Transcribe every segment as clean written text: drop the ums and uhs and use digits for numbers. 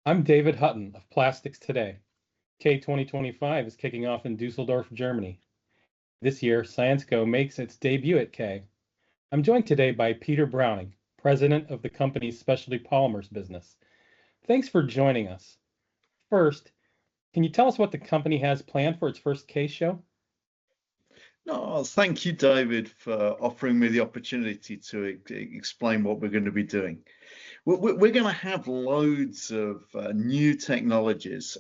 I'm David Hutton of Plastics Today. K 2025 is kicking off in Düsseldorf, Germany. This year, Syensqo makes its debut at K. I'm joined today by Peter Browning, president of the company's specialty polymers business. Thanks for joining us. First, can you tell us what the company has planned for its first K show? No, thank you, David, for offering me the opportunity to explain what we're going to be doing. We're going to have loads of new technologies.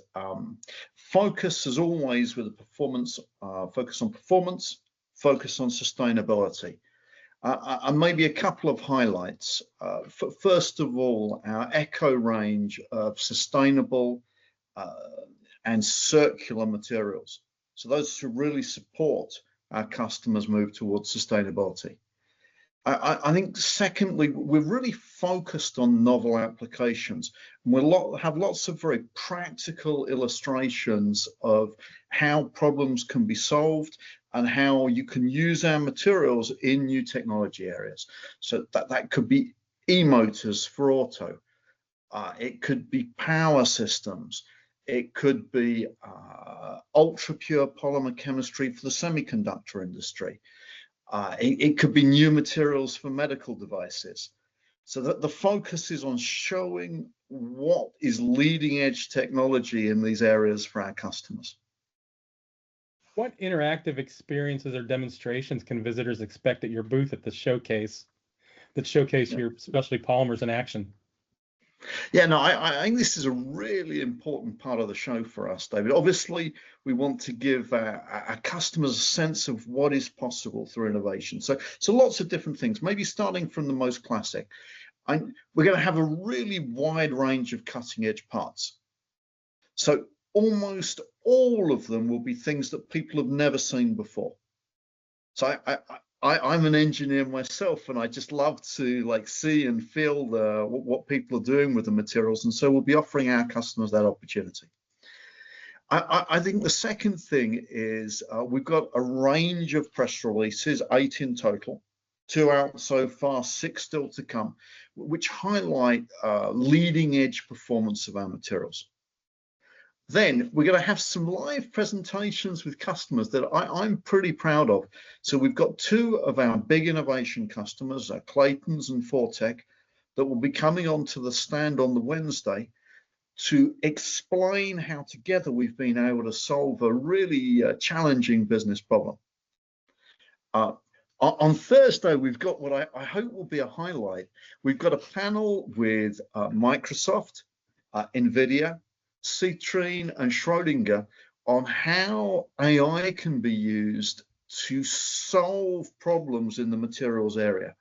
Focus, as always, with a performance, focus on performance, focus on sustainability. And maybe a couple of highlights. First of all, our Eco range of sustainable and circular materials. So those to really support our customers move towards sustainability. I think secondly, we're really focused on novel applications. We'll have lots of very practical illustrations of how problems can be solved and how you can use our materials in new technology areas. So that could be e-motors for auto. It could be power systems. It could be ultra pure polymer chemistry for the semiconductor industry. It could be new materials for medical devices. So that the focus is on showing what is leading edge technology in these areas for our customers. What interactive experiences or demonstrations can visitors expect at your booth at the showcase that showcase your specialty polymers in action? Yeah, no, I think this is a really important part of the show for us, David. Obviously, we want to give our customers a sense of what is possible through innovation. So lots of different things, maybe starting from the most classic. We're going to have a really wide range of cutting edge parts. So almost all of them will be things that people have never seen before. So I'm an engineer myself, and I just love to see and feel what people are doing with the materials, and so we'll be offering our customers that opportunity. I think the second thing is we've got a range of press releases, 8 in total, 2 out so far, 6 still to come, which highlight leading edge performance of our materials. Then we're going to have some live presentations with customers that I'm pretty proud of. So we've got 2 of our big innovation customers, Clayton's and Fortec, that will be coming onto the stand on the Wednesday to explain how together we've been able to solve a really challenging business problem. On Thursday, we've got what I hope will be a highlight. We've got a panel with Microsoft, NVIDIA, Citrine and Schrodinger on how AI can be used to solve problems in the materials area.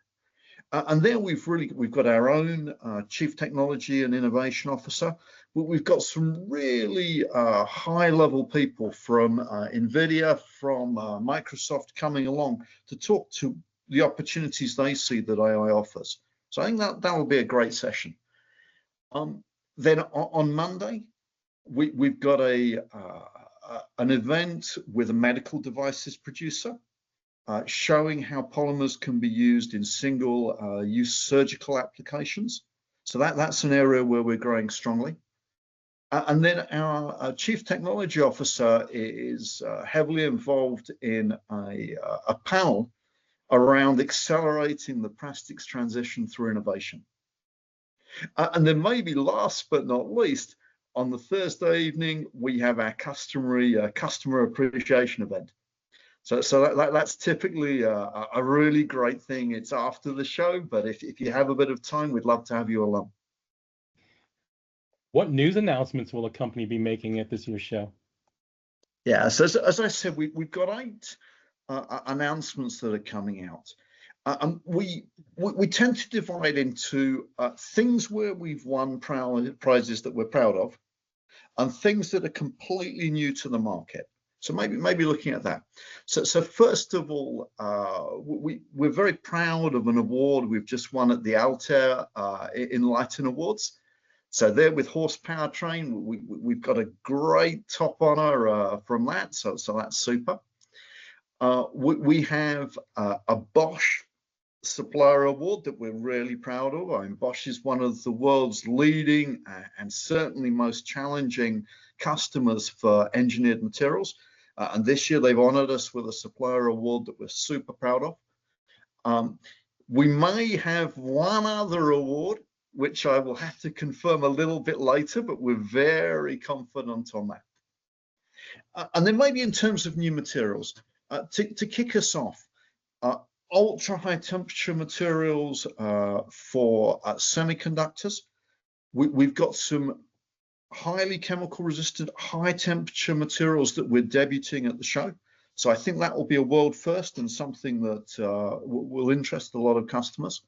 And there we've got our own Chief Technology and Innovation Officer. We've got some really high-level people from NVIDIA, from Microsoft coming along to talk to the opportunities they see that AI offers. So I think that will be a great session. Then on Monday, we've got an event with a medical devices producer showing how polymers can be used in single-use surgical applications. So that's an area where we're growing strongly. And then our Chief Technology Officer is heavily involved in a panel around accelerating the plastics transition through innovation. And then maybe last but not least, on the Thursday evening, we have our customary customer appreciation event. So that's typically a really great thing. It's after the show, but if you have a bit of time, we'd love to have you along. What news announcements will the company be making at this year's show? Yeah, so as I said, we've got 8 announcements that are coming out. We tend to divide into things where we've won prizes that we're proud of, and things that are completely new to the market. So maybe looking at that. So first of all, we're very proud of an award we've just won at the Altair Enlighten Awards. So there with Horsepower Train, we've got a great top honor from that. So that's super. We have a Bosch supplier award that we're really proud of. I mean, Bosch is one of the world's leading and certainly most challenging customers for engineered materials. And this year they've honored us with a supplier award that we're super proud of. We may have one other award, which I will have to confirm a little bit later, but we're very confident on that. And then maybe in terms of new materials, to kick us off, ultra high temperature materials for semiconductors. We've got some highly chemical resistant, high temperature materials that we're debuting at the show. So I think that will be a world first and something that will interest a lot of customers.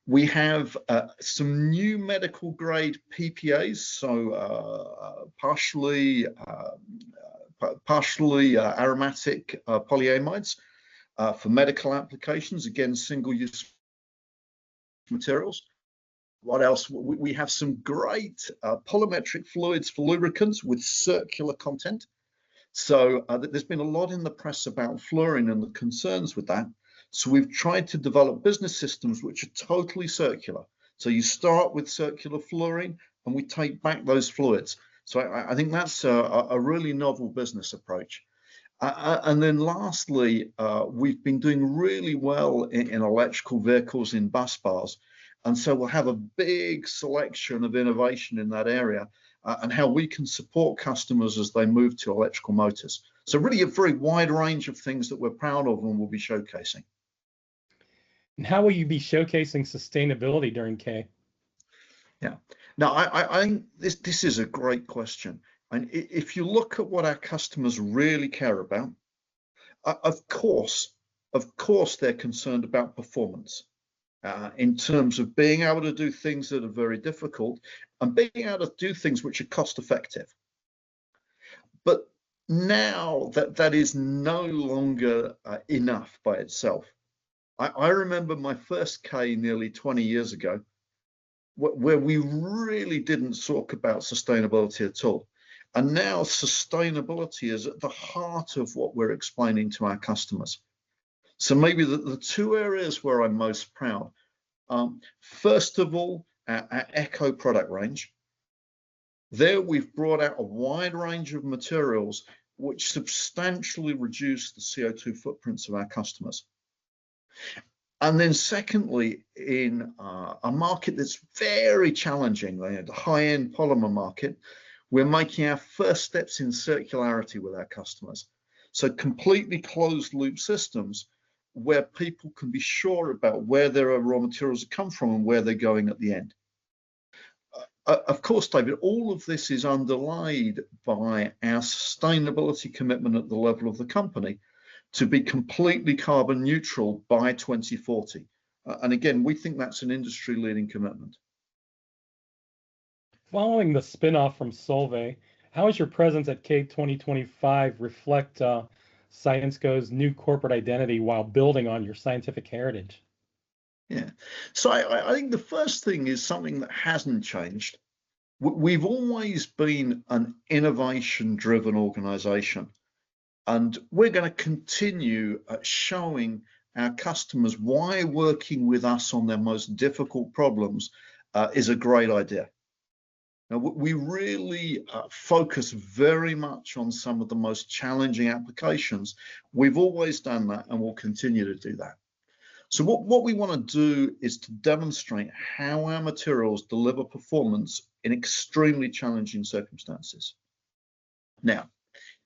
We have some new medical grade PPAs, so partially aromatic polyamides for medical applications, again, single-use materials. What else? We have some great polymetric fluids for lubricants with circular content. So there's been a lot in the press about fluorine and the concerns with that. So we've tried to develop business systems which are totally circular. So you start with circular fluorine and we take back those fluids. So I think that's a really novel business approach. And then lastly, we've been doing really well in electrical vehicles in bus bars. And so we'll have a big selection of innovation in that area and how we can support customers as they move to electrical motors. So really a very wide range of things that we're proud of and we'll be showcasing. And how will you be showcasing sustainability during K? Yeah, now I think this is a great question. And if you look at what our customers really care about, of course, they're concerned about performance in terms of being able to do things that are very difficult and being able to do things which are cost effective. But now that is no longer enough by itself. I remember my first K nearly 20 years ago, where we really didn't talk about sustainability at all. And now sustainability is at the heart of what we're explaining to our customers. So maybe the two areas where I'm most proud, first of all, our Eco product range. There we've brought out a wide range of materials which substantially reduce the CO2 footprints of our customers. And then secondly, in a market that's very challenging, the high-end polymer market, we're making our first steps in circularity with our customers. So completely closed loop systems where people can be sure about where their raw materials come from and where they're going at the end. Of course, David, all of this is underlaid by our sustainability commitment at the level of the company to be completely carbon neutral by 2040. And again, we think that's an industry-leading commitment. Following the spin-off from Solvay, how does your presence at K 2025 reflect Syensqo's new corporate identity while building on your scientific heritage? Yeah, so I think the first thing is something that hasn't changed. We've always been an innovation-driven organization, and we're going to continue showing our customers why working with us on their most difficult problems is a great idea. Now, we really focus very much on some of the most challenging applications. We've always done that and we'll continue to do that. So what we want to do is to demonstrate how our materials deliver performance in extremely challenging circumstances. Now,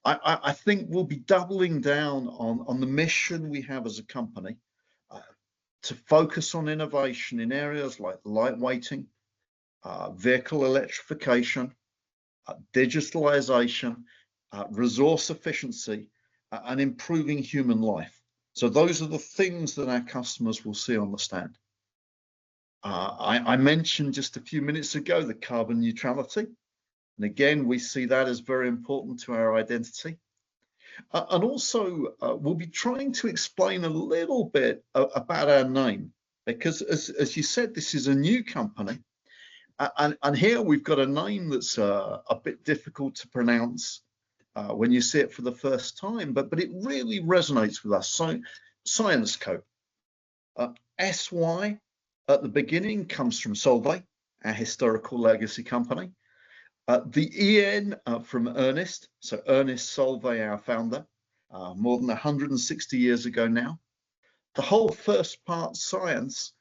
I think we'll be doubling down on the mission we have as a company to focus on innovation in areas like lightweighting, vehicle electrification, digitalization, resource efficiency, and improving human life. So those are the things that our customers will see on the stand. I mentioned just a few minutes ago the carbon neutrality. And again, we see that as very important to our identity. And also, we'll be trying to explain a little bit about our name, because as you said, this is a new company. And here we've got a name that's a bit difficult to pronounce when you see it for the first time, but it really resonates with us. So, Syensqo. SY at the beginning comes from Solvay, our historical legacy company. The EN from Ernest, so Ernest Solvay, our founder, more than 160 years ago now. The whole first part science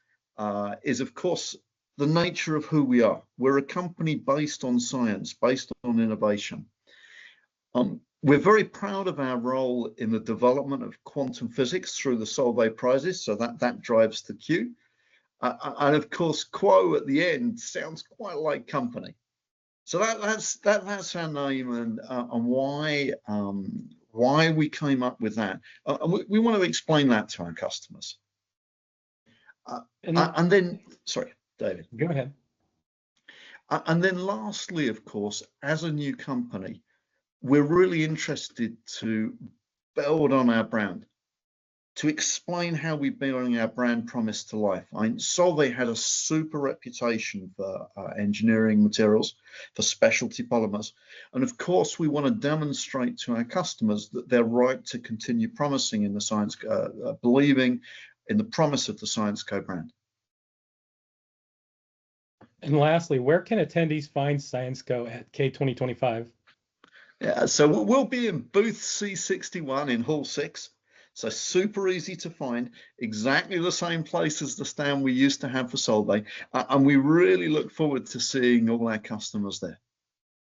is, of course, the nature of who we are. We're a company based on science, based on innovation. We're very proud of our role in the development of quantum physics through the Solvay prizes, so that drives the Q. And of course, Quo at the end sounds quite like company. So that's our name and why we came up with that. We want to explain that to our customers. And then, sorry, David. Go ahead. And then lastly, of course, as a new company, we're really interested to build on our brand, to explain how we bring our brand promise to life. Solvay had a super reputation for engineering materials, for specialty polymers. And of course, we want to demonstrate to our customers that they're right to continue promising in the Syensqo, believing in the promise of the Syensqo brand. And lastly, where can attendees find Syensqo at K 2025? Yeah, so we'll be in booth C61 in Hall 6. So super easy to find, exactly the same place as the stand we used to have for Solvay. And we really look forward to seeing all our customers there.